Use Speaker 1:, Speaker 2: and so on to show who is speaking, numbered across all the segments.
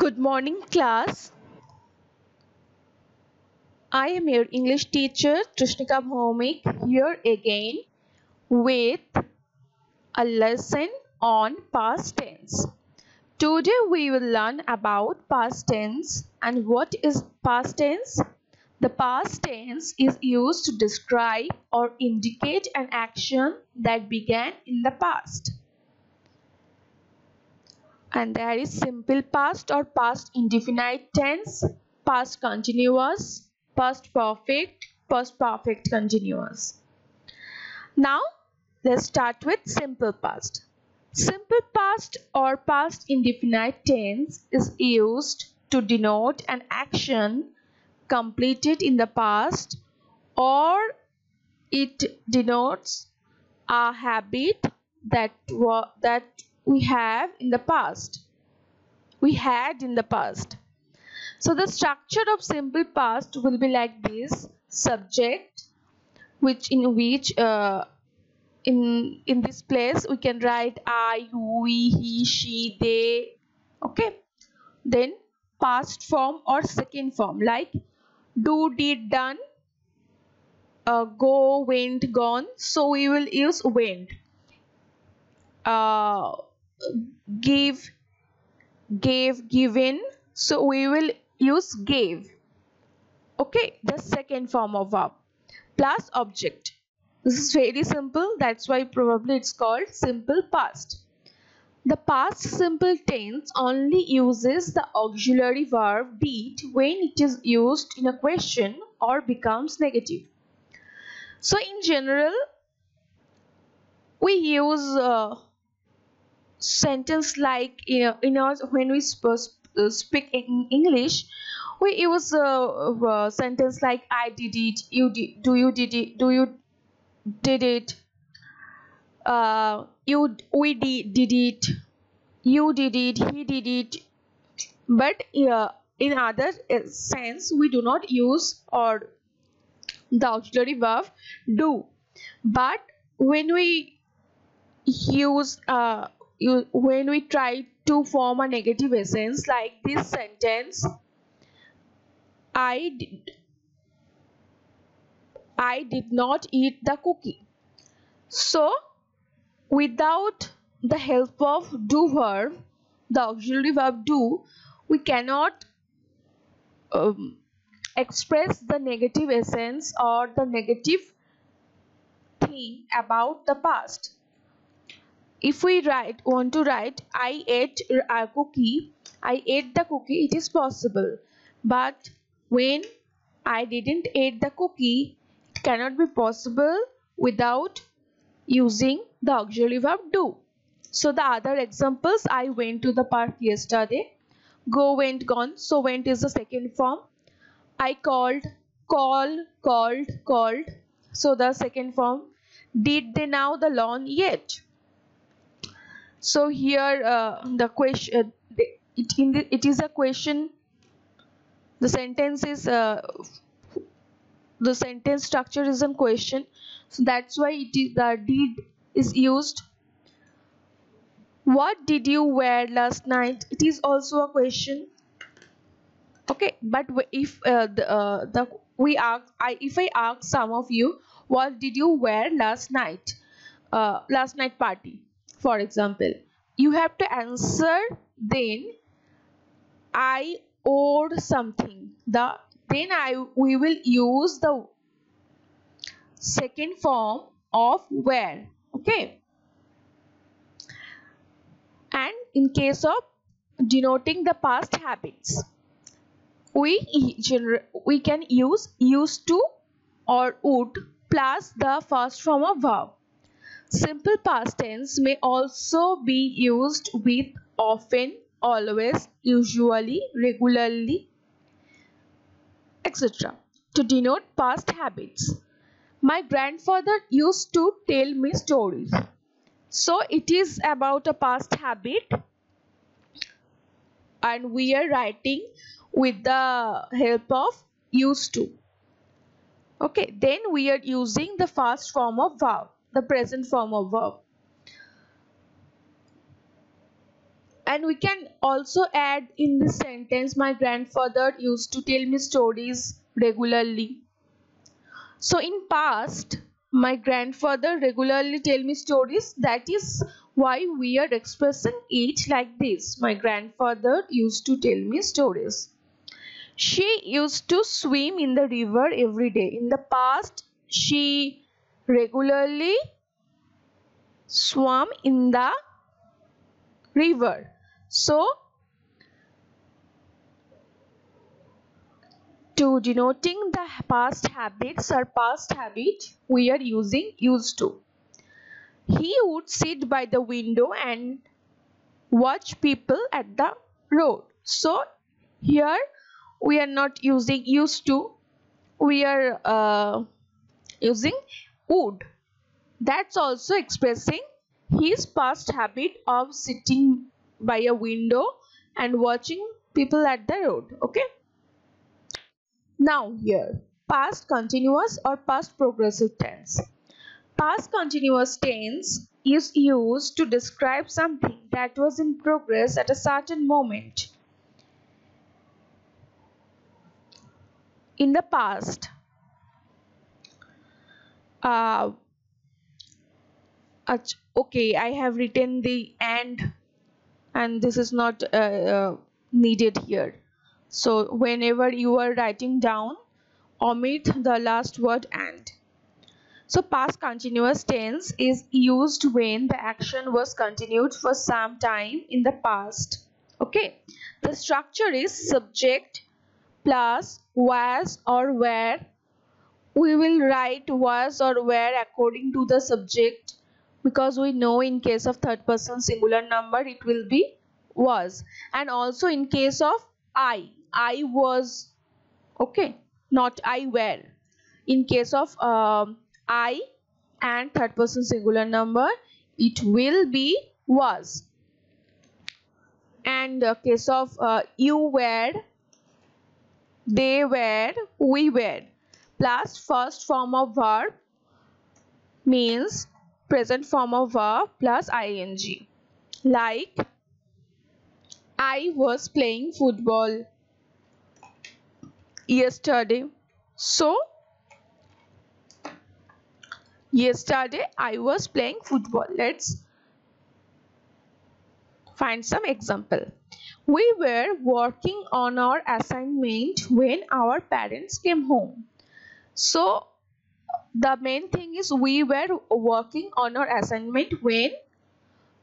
Speaker 1: Good morning, class. I am your English teacher, Trishnika Bhomik, here again with a lesson on past tense. Today we will learn about past tense. And what is past tense? The past tense is used to describe or indicate an action that began in the past. And there is simple past or past indefinite tense, past continuous, past perfect continuous. Now let's start with simple past. Simple past or past indefinite tense is used to denote an action completed in the past, or it denotes a habit that we have in the past. We had in the past. So the structure of simple past will be like this: subject, in this place we can write I, we, he, she, they. Okay. Then past form or second form like do, did, done, go, went, gone. So we will use went. Give, gave, given. So we will use gave. Okay, the second form of verb plus object. This is very simple, that's why probably it's called simple past. The past simple tense only uses the auxiliary verb did when it is used in a question or becomes negative. So in general we use sentence like when we speak in English, we use a sentence like I did it, you did, do you did it, we did it, you did it, he did it. But in other sense we do not use or the auxiliary verb do. But when we use when we try to form a negative essence like this sentence, I did not eat the cookie. So without the help of do verb, the auxiliary verb do, we cannot express the negative essence or the negative thing about the past. If we want to write I ate a cookie, I ate the cookie, it is possible. But when I didn't eat the cookie, it cannot be possible without using the auxiliary verb do. So the other examples, I went to the park yesterday, go, went, gone. So went is the second form. I called, called. So the second form. Did they now the lawn yet? So here the question, it is a question. The sentence is the sentence structure is a question, so that's why it is the did is used. What did you wear last night? It is also a question. Okay, but if if I ask some of you, what did you wear last night? Last night party, for example, you have to answer then I owed something. We will use the second form of where. Okay. And in case of denoting the past habits, we can use used to or would plus the first form of verb. Simple past tense may also be used with often, always, usually, regularly, etc. to denote past habits. My grandfather used to tell me stories. So it is about a past habit and we are writing with the help of used to. Okay, then we are using the first form of verb, the present form of verb. And we can also add in this sentence, my grandfather used to tell me stories regularly. So in past, my grandfather regularly tell me stories. That is why we are expressing it like this. My grandfather used to tell me stories. She used to swim in the river every day. In the past, she regularly swam in the river. So to denoting the past habits or past habit, we are using used to. He would sit by the window and watch people at the road. So here we are not using used to, we are using would. That's also expressing his past habit of sitting by a window and watching people at the road. Okay. Now here, past continuous or past progressive tense. Past continuous tense is used to describe something that was in progress at a certain moment in the past. Okay, I have written the and this is not needed here. So whenever you are writing down, omit the last word and. So past continuous tense is used when the action was continued for some time in the past. Okay. The structure is subject plus was or were. We will write was or were according to the subject, because we know in case of third person singular number it will be was, and also in case of I was, okay, not I were. In case of I and third person singular number, it will be was. And case of you were, they were, we were, plus first form of verb means present form of verb plus ing. Like I was playing football yesterday. So yesterday I was playing football. Let's find some example. We were working on our assignment when our parents came home. So the main thing is we were working on our assignment when.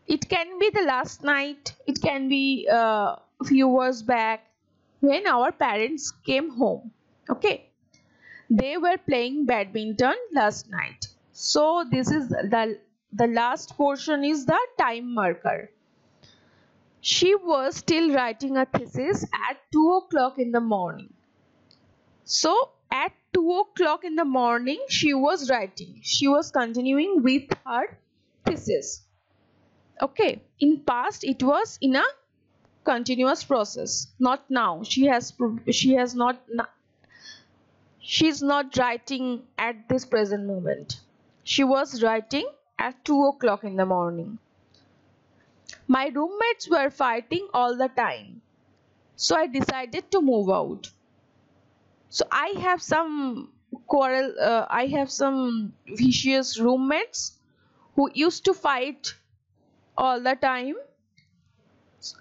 Speaker 1: It can be the last night, it can be a few hours back, when our parents came home. Okay, they were playing badminton last night. So this is the last portion is the time marker. She was still writing a thesis at 2 o'clock in the morning. So at 2 o'clock in the morning she was writing. She was continuing with her thesis. Okay, in past it was in a continuous process, not now. She's not writing at this present moment. She was writing at 2 o'clock in the morning. My roommates were fighting all the time, so I decided to move out. So I have some quarrel, I have some vicious roommates who used to fight all the time,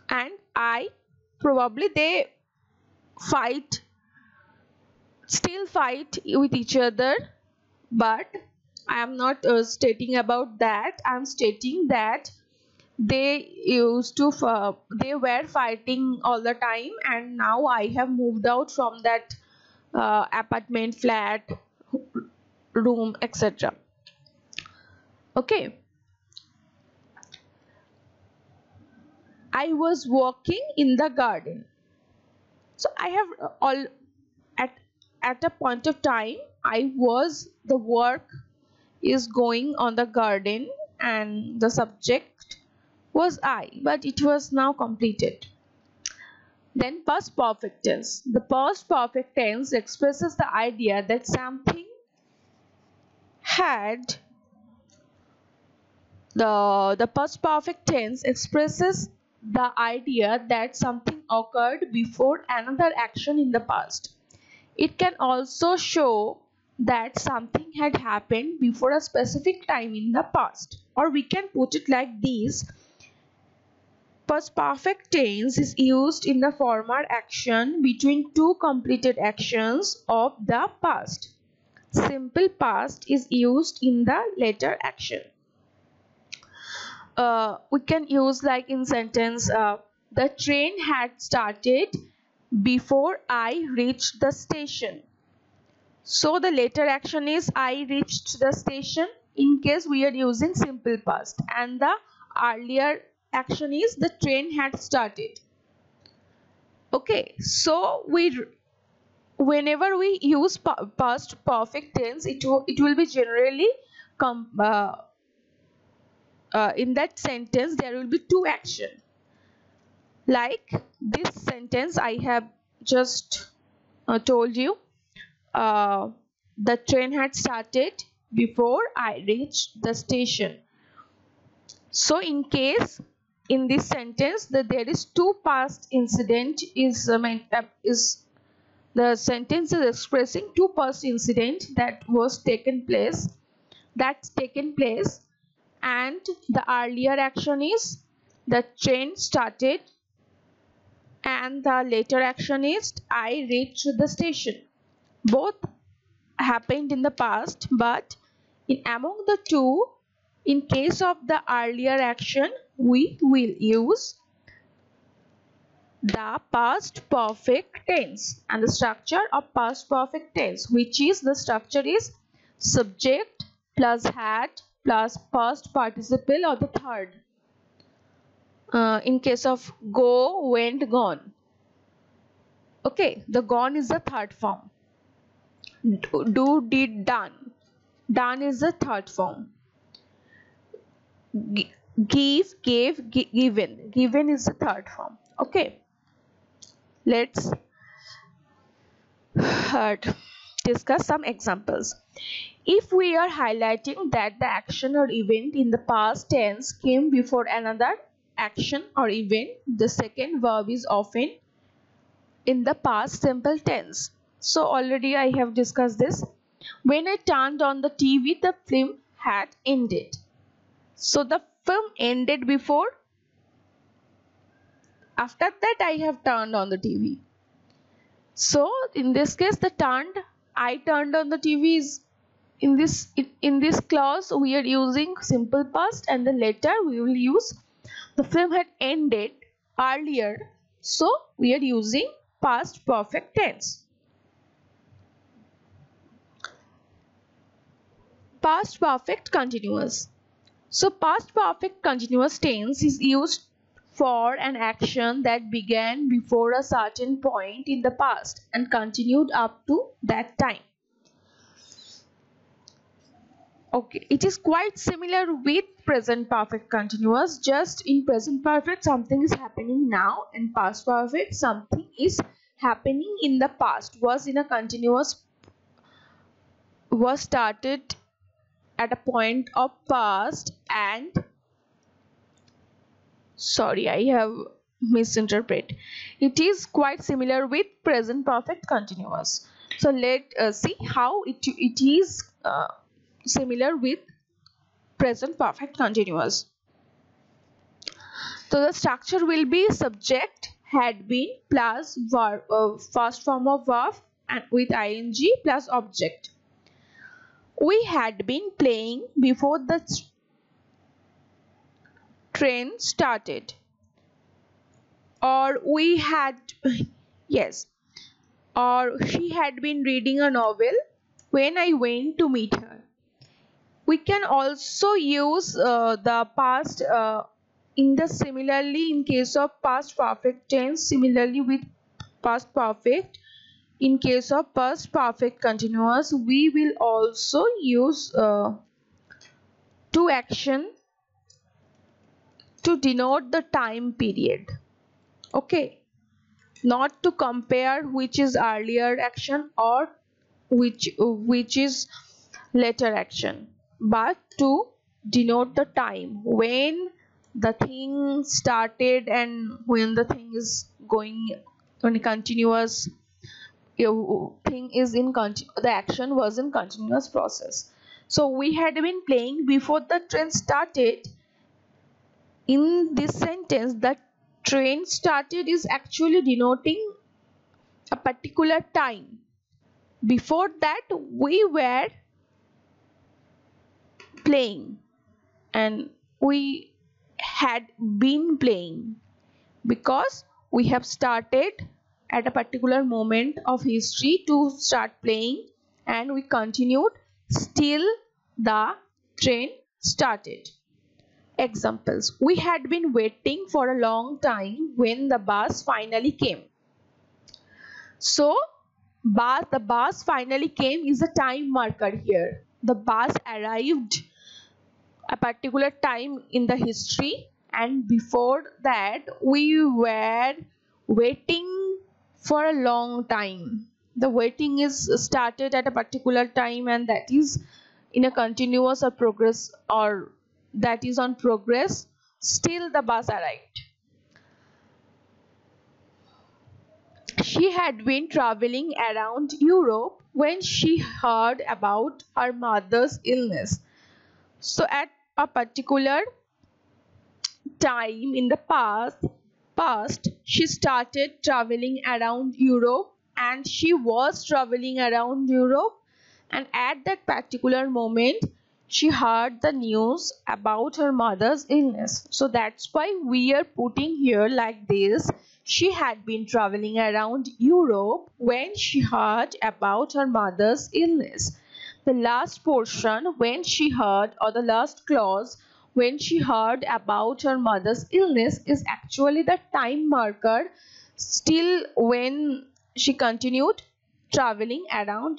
Speaker 1: and I probably they still fight with each other, but I am not stating about that. I am stating that they were fighting all the time, and now I have moved out from that apartment, flat, room, etc. Okay. I was walking in the garden. So I have at a point of time the work is going on the garden and the subject was I, but it was now completed. Then past perfect tense. The past perfect tense expresses the idea that something had the past perfect tense expresses the idea that something occurred before another action in the past. It can also show that something had happened before a specific time in the past. Or we can put it like this: past perfect tense is used in the former action between two completed actions of the past. Simple past is used in the later action. We can use like in sentence, the train had started before I reached the station. So the later action is I reached the station in case we are using simple past, and the earlier action is the train had started. Okay, so whenever we use past perfect tense, it will be generally in that sentence there will be two action. Like this sentence I have just told you, the train had started before I reached the station. So in case in this sentence that there is two past incident is the sentence is expressing two past incident that's taken place, and the earlier action is the train started, and the later action is I reached the station. Both happened in the past, but among the two, in case of the earlier action, we will use the past perfect tense, and the structure of past perfect tense, which is the structure is subject plus had plus past participle or the third. In case of go, went, gone. Okay, the gone is the third form. Do, did, done. Done is the third form. Give, gave, given. Given is the third form. Okay. Let's discuss some examples. If we are highlighting that the action or event in the past tense came before another action or event, the second verb is often in the past simple tense. So already I have discussed this. When I turned on the TV, the film had ended. So the film ended before. After that I have turned on the TV. So in this case I turned on the TV is in this clause we are using simple past, and then later we will use the film had ended earlier, so we are using past perfect tense. Past perfect continuous. So past perfect continuous tense is used for an action that began before a certain point in the past and continued up to that time. Okay, it is quite similar with present perfect continuous. Just in present perfect something is happening now, and past perfect something is happening in the past, was in a continuous, was started at a point of past, and sorry I have misinterpreted. It is quite similar with present perfect continuous. So let us see how it is similar with present perfect continuous. So the structure will be subject had been plus verb, first form of verb and with ing plus object. We had been playing before the train started. Or we had, yes, or she had been reading a novel when I went to meet her. We can also use the past in the similarly in case of past perfect tense, similarly with past perfect. In case of past perfect continuous, we will also use two action to denote the time period. Okay, not to compare which is earlier action or which is later action, but to denote the time when the thing started and when the thing is going on a continuous thing is in the action was in continuous process. So we had been playing before the train started. In this sentence, the train started is actually denoting a particular time. Before that we were playing and we had been playing because we have started at a particular moment of history to start playing and we continued still the train started. Examples: we had been waiting for a long time when the bus finally came. So the bus finally came is a time marker here. The bus arrived a particular time in the history, and before that we were waiting for a long time. The waiting is started at a particular time and that is in a continuous or progress, or that is on progress still the bus arrived. She had been traveling around Europe when she heard about her mother's illness. So at a particular time in the past she started traveling around Europe, and she was traveling around Europe, and at that particular moment she heard the news about her mother's illness. So that's why we are putting here like this: she had been traveling around Europe when she heard about her mother's illness. The last portion, when she heard, or the last clause, when she heard about her mother's illness, is actually the time marker still when she continued traveling around